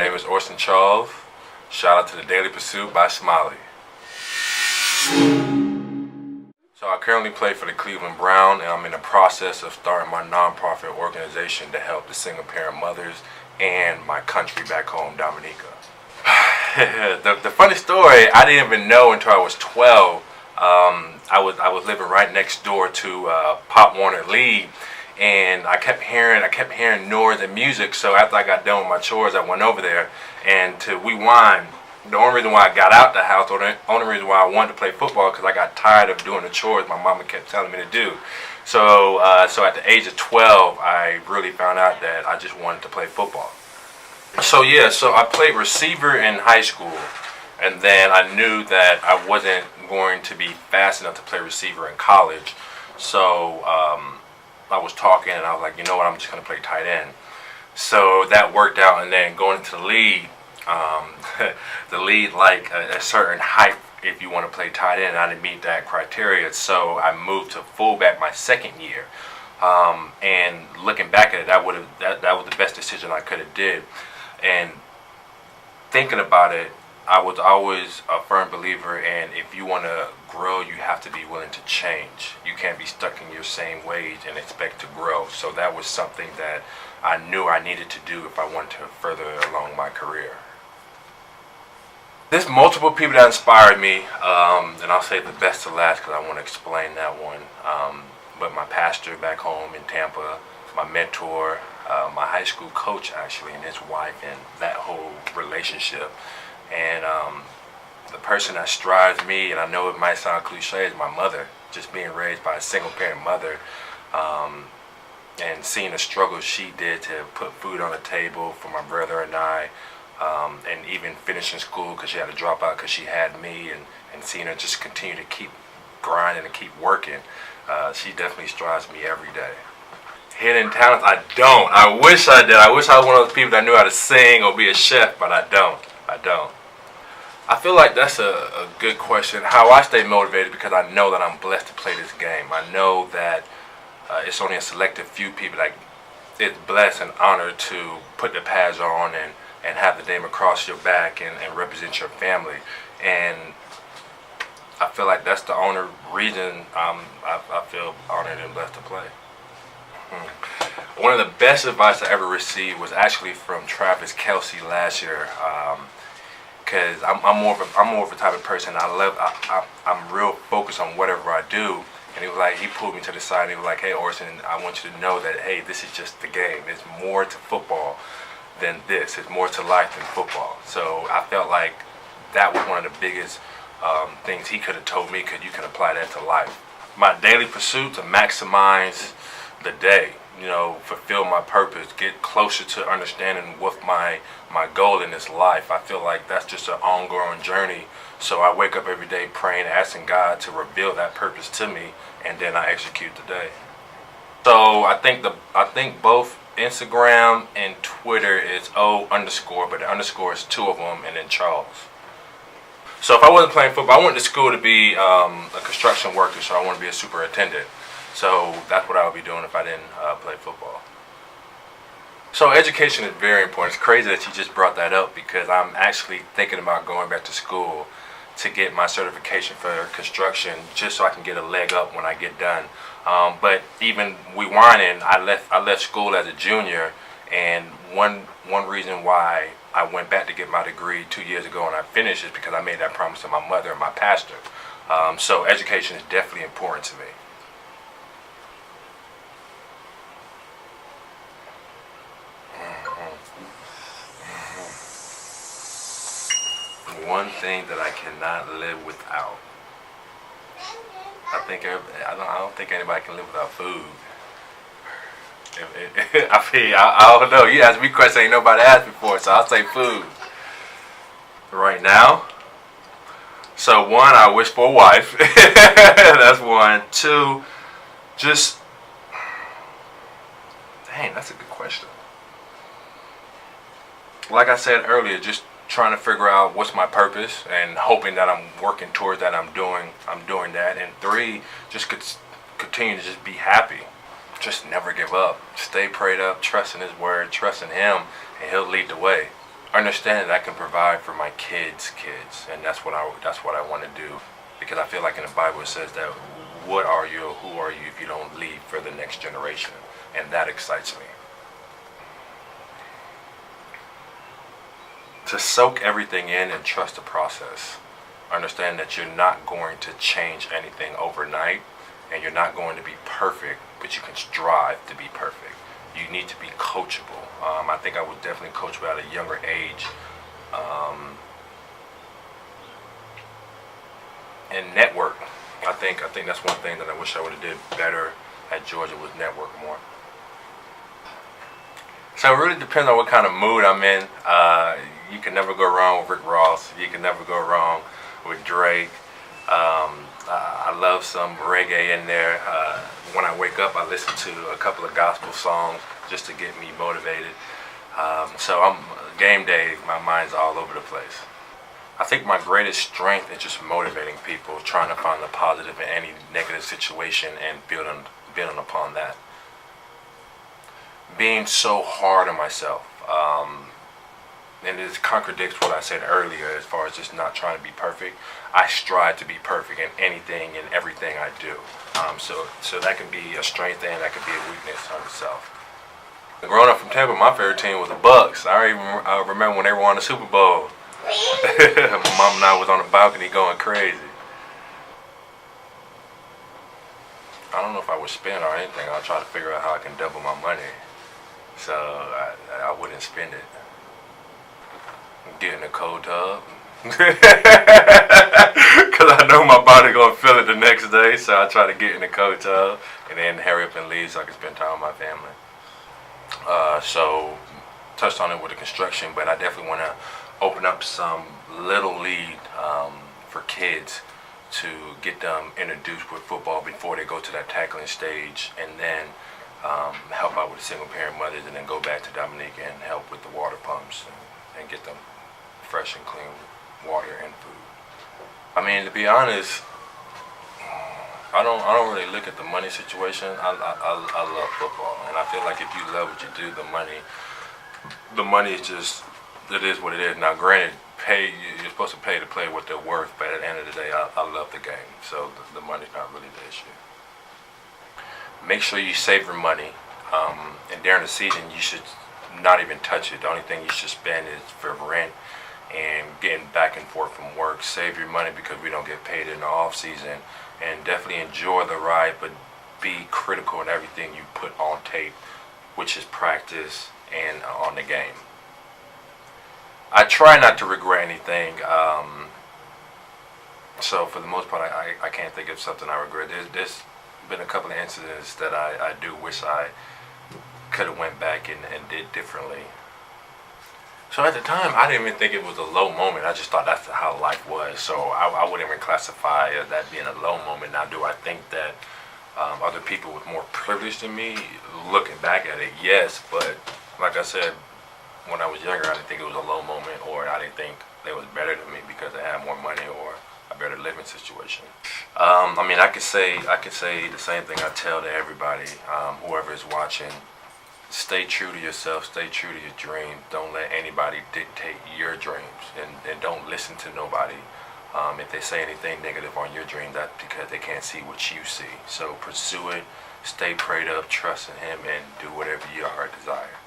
My name is Orson Charles. Shout out to the Daily Pursuit by Smiley. So I currently play for the Cleveland Brown, and I'm in the process of starting my nonprofit organization to help the single parent mothers and my country back home, Dominica. The funny story, I didn't even know until I was 12. I was living right next door to Pop Warner Lee, and I kept hearing noise and music. So after I got done with my chores, I went over there, and to rewind, the only reason why I got out the house, or the only reason why I wanted to play football, because I got tired of doing the chores my mama kept telling me to do. So at the age of 12, I really found out that I just wanted to play football. So I played receiver in high school, and then I knew that I wasn't going to be fast enough to play receiver in college. So I was talking, and I was like, you know what, I'm just going to play tight end. So that worked out, and then going into the league, the league like a certain height if you want to play tight end, and I didn't meet that criteria. So I moved to fullback my second year. And looking back at it, that was the best decision I could have did. And thinking about it, I was always a firm believer in, if you want to grow, you have to be willing to change. You can't be stuck in your same ways and expect to grow. So that was something that I knew I needed to do if I wanted to further along my career. There's multiple people that inspired me, and I'll save the best to last because I want to explain that one. But my pastor back home in Tampa, my mentor, my high school coach actually, and his wife, and that whole relationship. And the person that strives me, and I know it might sound cliche, is my mother. Just being raised by a single parent mother, and seeing the struggle she did to put food on the table for my brother and I, and even finishing school because she had to drop out because she had me, and seeing her just continue to keep grinding and keep working. She definitely strives me every day. Hidden talents, I don't. I wish I did. I wish I was one of those people that knew how to sing or be a chef, but I don't. I feel like that's a good question. How I stay motivated, because I know that I'm blessed to play this game. I know that it's only a selective few people that it's blessed and honored to put the pads on and have the name across your back and represent your family. And I feel like that's the only reason I feel honored and blessed to play. One of the best advice I ever received was actually from Travis Kelce last year. Because I'm more of a type of person. I'm real focused on whatever I do. And he pulled me to the side and he was like, hey Orson, I want you to know that, hey, this is just the game. It's more to football than this. It's more to life than football. So I felt like that was one of the biggest things he could have told me, because you can apply that to life. My daily pursuit to maximize the day, fulfill my purpose, get closer to understanding what my goal in this life. I feel like that's just an ongoing journey. So I wake up every day praying, asking God to reveal that purpose to me, and then I execute the day. So I think both Instagram and Twitter is O_, but the underscore is two of them, and then Charles. So if I wasn't playing football, I went to school to be a construction worker, so I want to be a superintendent. So that's what I would be doing if I didn't play football. So education is very important. It's crazy that you just brought that up, because I'm actually thinking about going back to school to get my certification for construction, just so I can get a leg up when I get done. But even rewinding, I left school as a junior, and one reason why I went back to get my degree 2 years ago and I finished is because I made that promise to my mother and my pastor. So education is definitely important to me. One thing that I cannot live without. I don't think anybody can live without food. I don't know. You asked me questions ain't nobody asked before, so I'll say food. Right now. So one, I wish for a wife. That's one. Two, dang, that's a good question. Like I said earlier, just trying to figure out what's my purpose and hoping that I'm working towards that. I'm doing that. And three, just continue to just be happy. Just never give up. Stay prayed up, trust in His word, trust in Him, and He'll lead the way. understand that I can provide for my kids' kids, and that's what I want to do, because I feel like in the Bible it says that what are you, or who are you if you don't leave for the next generation, and that excites me. To soak everything in and trust the process. Understand that you're not going to change anything overnight, and you're not going to be perfect, but you can strive to be perfect. You need to be coachable. I think I was definitely coachable at a younger age. And network. I think that's one thing that I wish I would have did better at Georgia, was network more. So it really depends on what kind of mood I'm in. You can never go wrong with Rick Ross. You can never go wrong with Drake. I love some reggae in there. When I wake up, I listen to a couple of gospel songs just to get me motivated. So I'm game day, my mind's all over the place. I think my greatest strength is just motivating people, trying to find the positive in any negative situation and building upon that. Being so hard on myself, and it contradicts what I said earlier as far as just not trying to be perfect. I strive to be perfect in anything and everything I do. So that can be a strength and that can be a weakness on itself. Growing up from Tampa, my favorite team was the Bucks. I remember when they won the Super Bowl. My mom and I was on the balcony going crazy. I don't know if I would spend or anything. I'll try to figure out how I can double my money, so I wouldn't spend it. Get in a cold tub, because I know my body gonna feel it the next day. So I try to get in a cold tub and then hurry up and leave so I can spend time with my family. So touched on it with the construction, but I definitely want to open up some little league for kids to get them introduced with football before they go to that tackling stage, and then help out with single parent mothers, and then go back to Dominica and help with the water pumps and get them fresh and clean water and food. I mean, to be honest, I don't really look at the money situation. I love football, and I feel like if you love what you do, the money is just, it is what it is. Now, granted, you're supposed to pay to play what they're worth, but at the end of the day, I love the game, so the money's not really the issue. Make sure you save your money, and during the season, you should not even touch it. The only thing you should spend is for rent and getting back and forth from work. Save your money, because we don't get paid in the off season, and definitely enjoy the ride, but be critical in everything you put on tape, which is practice and on the game. I try not to regret anything, so for the most part I can't think of something I regret. There's been a couple of incidents that I do wish I could have went back and did differently. So at the time, I didn't even think it was a low moment. I just thought that's how life was. So I wouldn't even classify that being a low moment. Now, do I think that other people with more privilege than me, looking back at it, yes. But like I said, when I was younger, I didn't think it was a low moment, or I didn't think they was better than me because they had more money or a better living situation. I mean, I could say the same thing I tell to everybody, whoever is watching. Stay true to yourself, stay true to your dreams. Don't let anybody dictate your dreams, and don't listen to nobody. If they say anything negative on your dream, that's because they can't see what you see. So pursue it, stay prayed up, trust in Him, and do whatever your heart desires.